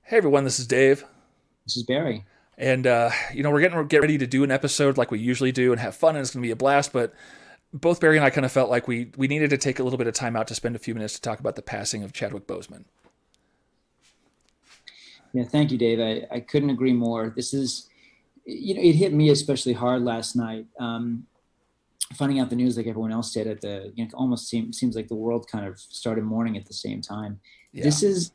Hey everyone, this is Dave, This is Barry. and we're get ready to do an episode like we usually do and have fun, and it's going to be a blast. But both Barry and I kind of felt like we needed to take a little bit of time out to spend a few minutes to talk about the passing of Chadwick Boseman. Yeah, thank you, Dave. I couldn't agree more. It hit me especially hard last night. Finding out the news like everyone else did almost seems like the world kind of started mourning at the same time. Yeah, This is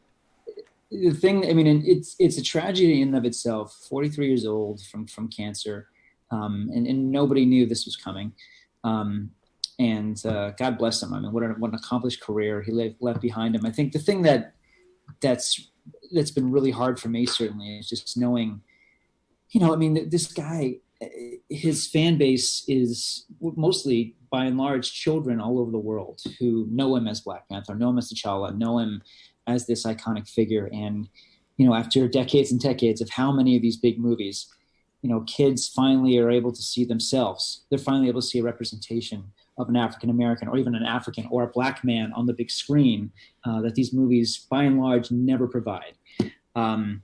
the thing. I mean, and it's a tragedy in and of itself. 43 years old from cancer, and nobody knew this was coming. Um, and God bless him. I mean, what an accomplished career he left behind him. I think the thing that's that's been really hard for me certainly is just knowing, I mean, this guy, his fan base is mostly by and large children all over the world who know him as Black Panther, know him as T'Challa, know him as this iconic figure. And after decades and decades of how many of these big movies, kids finally are able to see themselves. They're finally able to see a representation of an African American or even an African or a Black man on the big screen that these movies, by and large, never provide. Um,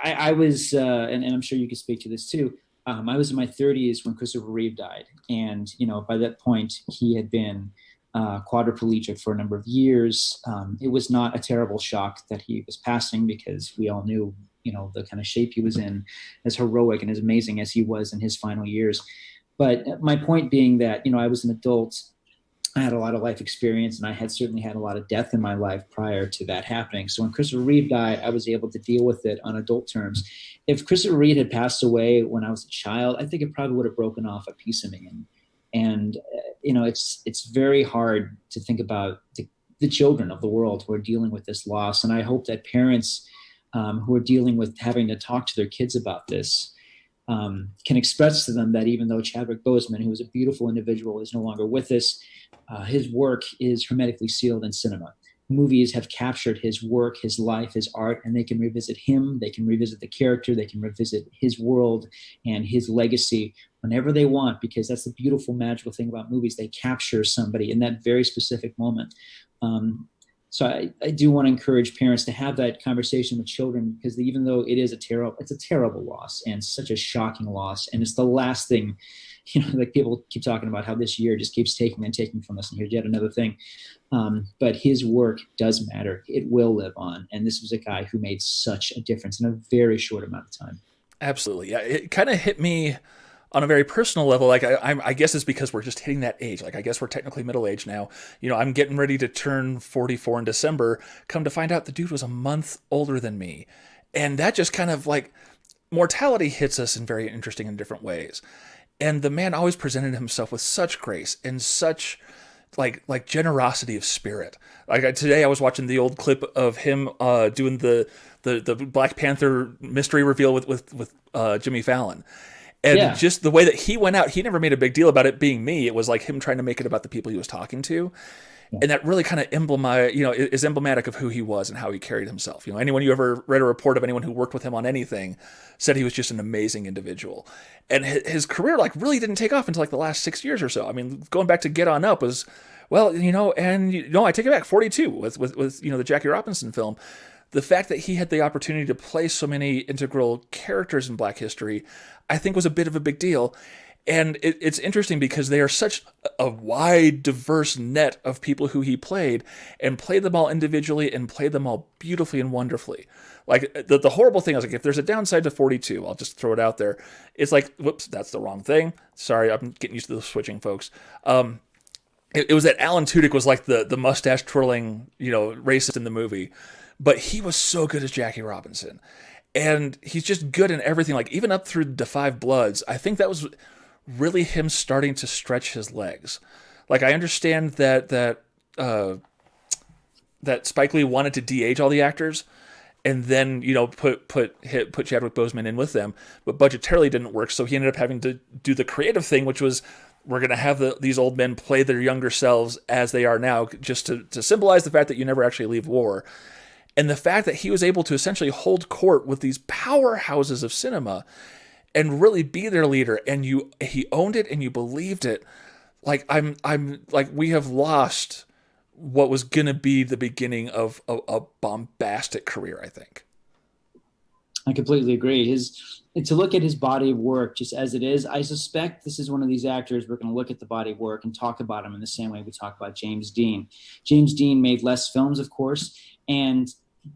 I was, and I'm sure you could speak to this too. I was in my 30s when Christopher Reeve died, and by that point he had been quadriplegic for a number of years. It was not a terrible shock that he was passing because we all knew, the kind of shape he was in, as heroic and as amazing as he was in his final years. But my point being that I was an adult. I had a lot of life experience, and I had certainly had a lot of death in my life prior to that happening. So when Christopher Reeve died, I was able to deal with it on adult terms. If Christopher Reeve had passed away when I was a child, I think it probably would have broken off a piece of me. And it's very hard to think about the children of the world who are dealing with this loss. And I hope that parents who are dealing with having to talk to their kids about this can express to them that even though Chadwick Boseman, who was a beautiful individual, is no longer with us, his work is hermetically sealed in cinema. Movies have captured his work, his life, his art, and they can revisit him. They can revisit the character. They can revisit his world and his legacy whenever they want, because that's the beautiful, magical thing about movies. They capture somebody in that very specific moment. So I do want to encourage parents to have that conversation with children, because even though it's a terrible loss and such a shocking loss, and it's the last thing, like people keep talking about how this year just keeps taking and taking from us, and here's yet another thing. But his work does matter. It will live on, and this was a guy who made such a difference in a very short amount of time. absolutely. Yeah, it kind of hit me on a very personal level. Like I guess it's because we're just hitting that age. Like I guess we're technically middle age now. I'm getting ready to turn 44 in December. Come to find out, the dude was a month older than me, and that just kind of like mortality hits us in very interesting and different ways. And the man always presented himself with such grace and such like generosity of spirit. Today I was watching the old clip of him doing the Black Panther mystery reveal with Jimmy Fallon. And Yeah, just the way that he went out, he never made a big deal about it being me. It was like him trying to make it about the people he was talking to. yeah, And that really kind of is emblematic of who he was and how he carried himself. Anyone you ever read a report of anyone who worked with him on anything said he was just an amazing individual. And his career like really didn't take off until like the last 6 years or so. I mean, going back to Get On Up was, well, I take it back, 42 with the Jackie Robinson film. The fact that he had the opportunity to play so many integral characters in Black history, I think was a bit of a big deal. And it's interesting because they are such a wide, diverse net of people who he played, and played them all individually and played them all beautifully and wonderfully. Like the horrible thing is, like, if there's a downside to 42, I'll just throw it out there. It's like, whoops, that's the wrong thing. Sorry, I'm getting used to the switching, folks. It was that Alan Tudyk was like the mustache twirling, racist in the movie, but he was so good as Jackie Robinson, and he's just good in everything. Like even up through the Five Bloods, I think that was really him starting to stretch his legs. Like I understand that Spike Lee wanted to de-age all the actors, and then put Chadwick Boseman in with them, but budgetarily didn't work. So he ended up having to do the creative thing, which was, we're going to have these old men play their younger selves as they are now, just to symbolize the fact that you never actually leave war. And the fact that he was able to essentially hold court with these powerhouses of cinema and really be their leader, and he owned it and you believed it. Like I'm like, we have lost what was gonna be the beginning of a bombastic career, I think. I completely agree. To look at his body of work just as it is, I suspect this is one of these actors we're going to look at the body of work and talk about him in the same way we talk about James Dean. James Dean made less films, of course, and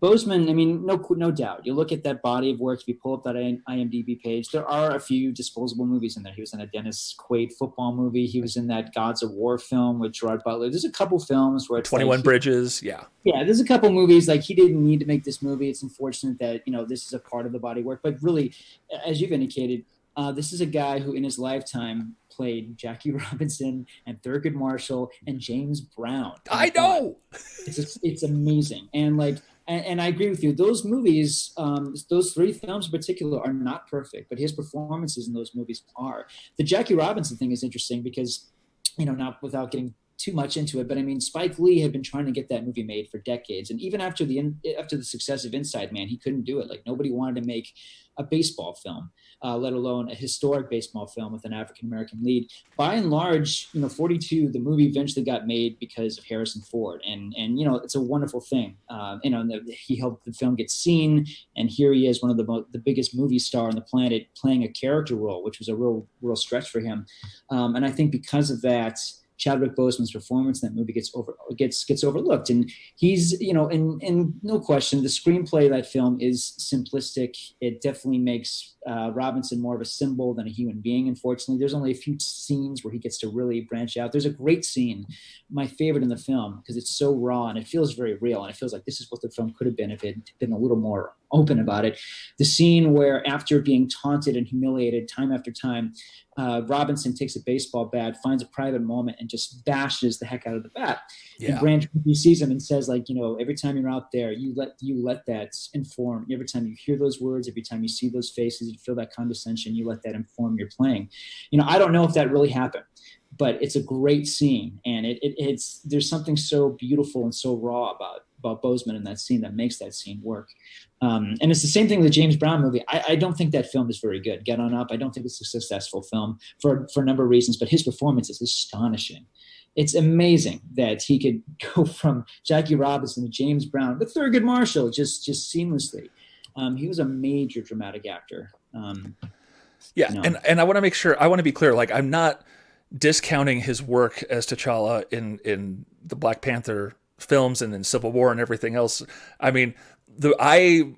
Boseman, I mean, no doubt. You look at that body of work. If you pull up that IMDb page, there are a few disposable movies in there. He was in a Dennis Quaid football movie. He was in that Gods of War film with Gerard Butler. There's a couple films where it's 21 like Bridges, yeah. yeah, there's a couple movies like he didn't need to make this movie. It's unfortunate that this is a part of the body work, but really, as you've indicated, this is a guy who in his lifetime played Jackie Robinson and Thurgood Marshall and James Brown. I know. It's amazing, and I agree with you. Those movies, those three films in particular, are not perfect, but his performances in those movies are. The Jackie Robinson thing is interesting because, not without getting too much into it, but I mean, Spike Lee had been trying to get that movie made for decades, and even after the success of Inside Man, he couldn't do it. Like nobody wanted to make a baseball film, let alone a historic baseball film with an African American lead. By and large, 42, the movie eventually got made because of Harrison Ford, and it's a wonderful thing. He helped the film get seen, and here he is, one of the biggest movie star on the planet, playing a character role, which was a real stretch for him. And I think because of that, Chadwick Boseman's performance in that movie gets overlooked, and he's and no question the screenplay of that film is simplistic. It definitely makes Robinson more of a symbol than a human being. Unfortunately, there's only a few scenes where he gets to really branch out. There's a great scene, my favorite in the film, because it's so raw and it feels very real, and it feels like this is what the film could have been if it had been a little more open about it. The scene where after being taunted and humiliated time after time, Robinson takes a baseball bat, finds a private moment, and just bashes the heck out of the bat. Yeah. And Branch sees him and says, every time you're out there, you let that inform. Every time you hear those words, every time you see those faces, you feel that condescension, you let that inform your playing. I don't know if that really happened, but it's a great scene, and it's there's something so beautiful and so raw about Boseman in that scene that makes that scene work. And it's the same thing with the James Brown movie. I don't think that film is very good. Get On Up, I don't think it's a successful film for a number of reasons, but his performance is astonishing. It's amazing that he could go from Jackie Robinson to James Brown, but Thurgood Marshall just seamlessly. He was a major dramatic actor. And I want to make sure, I want to be clear, like I'm not discounting his work as T'Challa in the Black Panther films and in Civil War and everything else. I mean,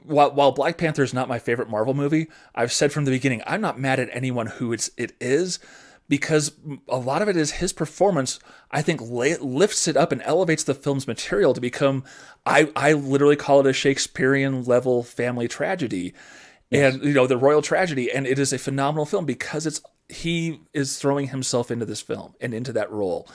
while Black Panther is not my favorite Marvel movie, I've said from the beginning, I'm not mad at anyone who it is, because a lot of it is his performance, I think, lifts it up and elevates the film's material to become, I literally call it a Shakespearean level family tragedy. Yes. And, the royal tragedy. And it is a phenomenal film because he is throwing himself into this film and into that role.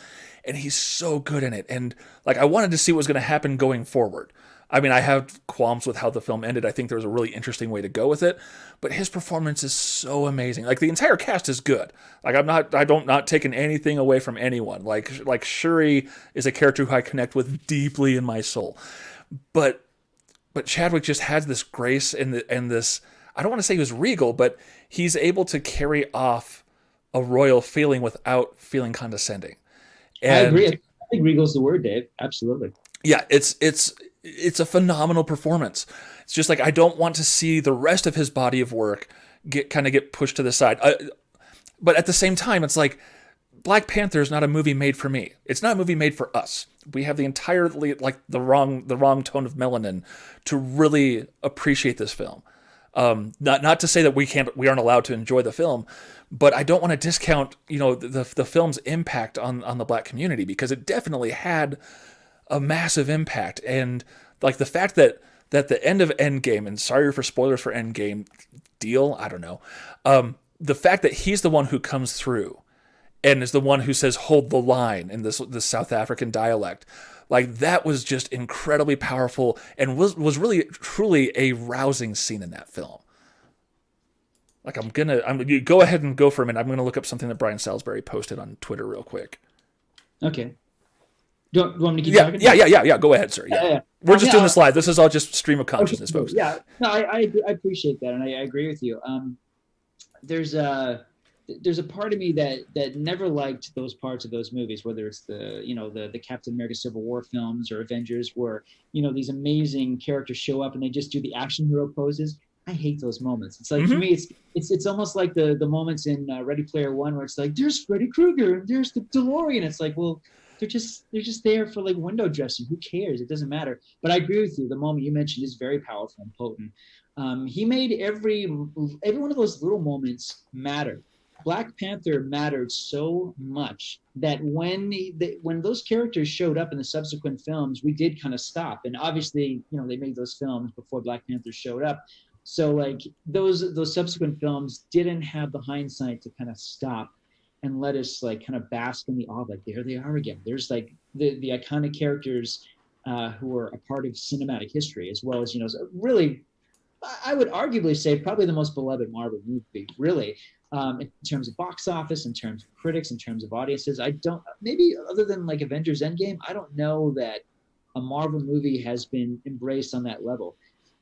And he's so good in it. And I wanted to see what was going to happen going forward. I mean, I have qualms with how the film ended. I think there was a really interesting way to go with it, but his performance is so amazing. The entire cast is good. I'm not taking anything away from anyone. Like Shuri is a character who I connect with deeply in my soul, but Chadwick just has this grace and this, I don't want to say he was regal, but he's able to carry off a royal feeling without feeling condescending. And I agree. I think regal's the word, Dave. Absolutely. Yeah, it's a phenomenal performance. It's just I don't want to see the rest of his body of work get pushed to the side. But at the same time, it's Black Panther is not a movie made for me. It's not a movie made for us. We have the entirely the wrong tone of melanin to really appreciate this film. Not to say that we aren't allowed to enjoy the film, but I don't want to discount the film's impact on the Black community, because it definitely had a massive impact. And the fact that the end of Endgame, and sorry for spoilers for Endgame, I don't know, the fact that he's the one who comes through and is the one who says hold the line in this South African dialect, that was just incredibly powerful and was really truly a rousing scene in that film. You go ahead and go for a minute. I'm gonna look up something that Brian Salisbury posted on Twitter real quick. Okay. Do you want me to keep talking? Yeah. Go ahead, sir. Yeah. We're just doing this live. This is all just stream of consciousness, folks. Yeah. No, I appreciate that, and I agree with you. There's a part of me that never liked those parts of those movies, whether it's the Captain America Civil War films or Avengers, where these amazing characters show up and they just do the action hero poses. I hate those moments. It's like, for Hmm. me, it's almost like the moments in Ready Player One where it's like, there's Freddy Krueger and there's the DeLorean. It's like, well, they're just there for like window dressing. Who cares? It doesn't matter. But I agree with you. The moment you mentioned is very powerful and potent. He made every one of those little moments matter. Black Panther mattered so much that when those characters showed up in the subsequent films, we did kind of stop. And obviously, they made those films before Black Panther showed up. So like those subsequent films didn't have the hindsight to kind of stop and let us like kind of bask in the awe. Like there they are again. There's like the iconic characters who are a part of cinematic history, as well as really I would arguably say probably the most beloved Marvel movie, really, in terms of box office, in terms of critics, in terms of audiences. I don't, maybe other than like Avengers Endgame, I don't know that a Marvel movie has been embraced on that level.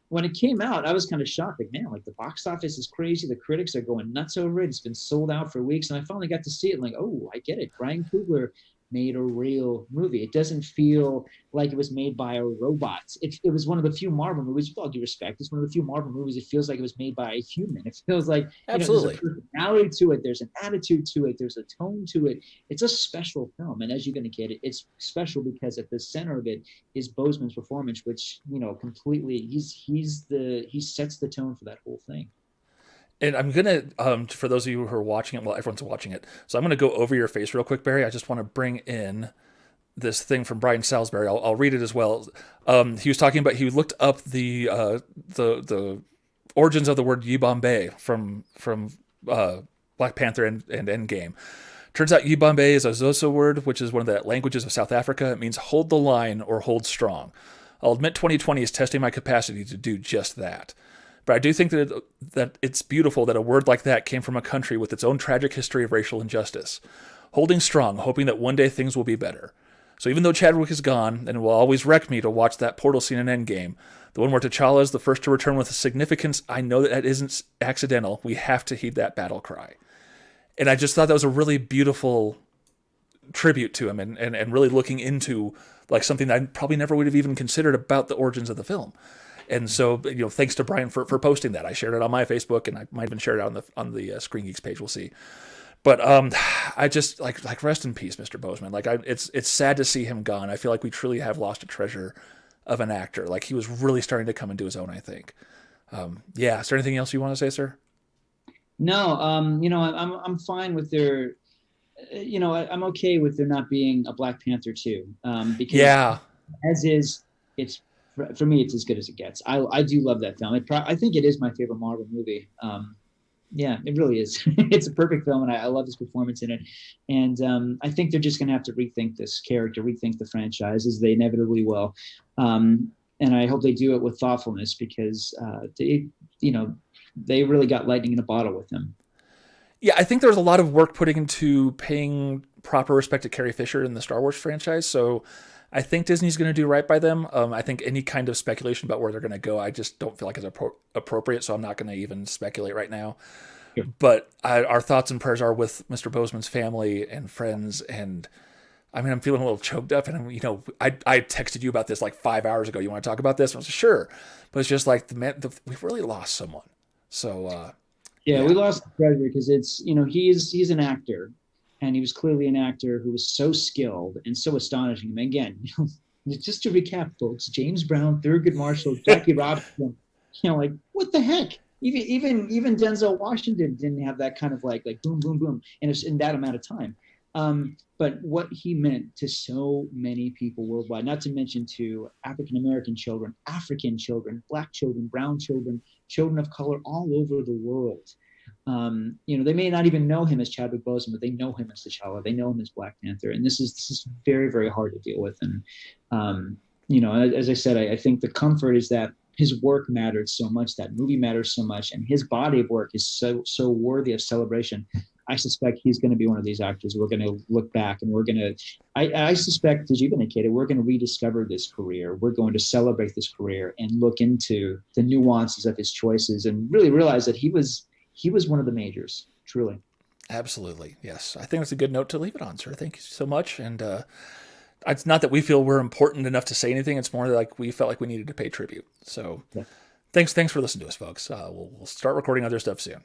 When it came out, I was kind of shocked. Like, man, like the box office is crazy. The critics are going nuts over it. It's been sold out for weeks. And I finally got to see it. And like, oh, I get it. Brian Coogler made a real movie. It doesn't feel like it was made by a robot. It was one of the few Marvel movies, with all due respect, it's one of the few Marvel movies it feels like it was made by a human. It feels like, there's a Absolutely. personality to it, there's an attitude to it, there's a tone to it. It's a special film. And as you're going to get it, it's special because at the center of it is Boseman's performance, which, completely, he sets the tone for that whole thing. And I'm gonna, for those of you who are watching it, well, everyone's watching it, so I'm gonna go over your face real quick, Barry. I just want to bring in this thing from Brian Salisbury. I'll read it as well. He was talking about he looked up the origins of the word Yibambe from Black Panther and Endgame. Turns out Yibambe is a Xhosa word, which is one of the languages of South Africa. It means hold the line or hold strong. I'll admit 2020 is testing my capacity to do just that. But I do think that it's beautiful that a word like that came from a country with its own tragic history of racial injustice. Holding strong, hoping that one day things will be better. So even though Chadwick is gone, and it will always wreck me to watch that portal scene in Endgame, the one where T'Challa is the first to return with a significance, I know that isn't accidental. We have to heed that battle cry. And I just thought that was a really beautiful tribute to him and really looking into like something that I probably never would have even considered about the origins of the film. And so, thanks to Brian for posting that. I shared it on my Facebook, and I might even share it on the ScreenGeeks page. We'll see. But I just like rest in peace, Mr. Boseman. Like it's sad to see him gone. I feel like we truly have lost a treasure of an actor. Like he was really starting to come into his own. I think. Yeah. Is there anything else you want to say, sir? No, I'm fine with their, I'm okay with there not being a Black Panther too, because Yeah. as is, it's for me, it's as good as it gets. I do love that film. I think it is my favorite Marvel movie. Yeah, it really is. It's a perfect film, and I love his performance in it. And I think they're just going to have to rethink this character, rethink the franchise, as they inevitably will. And I hope they do it with thoughtfulness because they really got lightning in a bottle with him. Yeah, I think there's a lot of work putting into paying proper respect to Carrie Fisher in the Star Wars franchise. So I think Disney's going to do right by them. I think any kind of speculation about where they're going to go, I just don't feel like it's appropriate. So I'm not going to even speculate right now. Sure. But our thoughts and prayers are with Mr. Boseman's family and friends. And I mean, I'm feeling a little choked up. And I texted you about this like 5 hours ago. You want to talk about this? And I was like, sure. But it's just like we've really lost someone. So Yeah, we yeah. lost the treasure because it's he's an actor, and he was clearly an actor who was so skilled and so astonishing. And again, just to recap, folks: James Brown, Thurgood Marshall, Jackie Robinson. Like what the heck? Even Denzel Washington didn't have that kind of like boom boom boom in that amount of time. But what he meant to so many people worldwide, not to mention to African American children, African children, Black children, brown children, children of color all over the world. They may not even know him as Chadwick Boseman, but they know him as T'Challa. They know him as Black Panther, and this is very, very hard to deal with. And as I said, I think the comfort is that his work mattered so much, that movie matters so much, and his body of work is so worthy of celebration. I suspect he's going to be one of these actors. We're going to look back and we're going to, I suspect, as you've indicated, we're going to rediscover this career. We're going to celebrate this career and look into the nuances of his choices and really realize that he was one of the majors, truly. Absolutely. Yes. I think that's a good note to leave it on, sir. Thank you so much. And it's not that we feel we're important enough to say anything. It's more like we felt like we needed to pay tribute. So Yeah. Thanks for listening to us, folks. We'll start recording other stuff soon.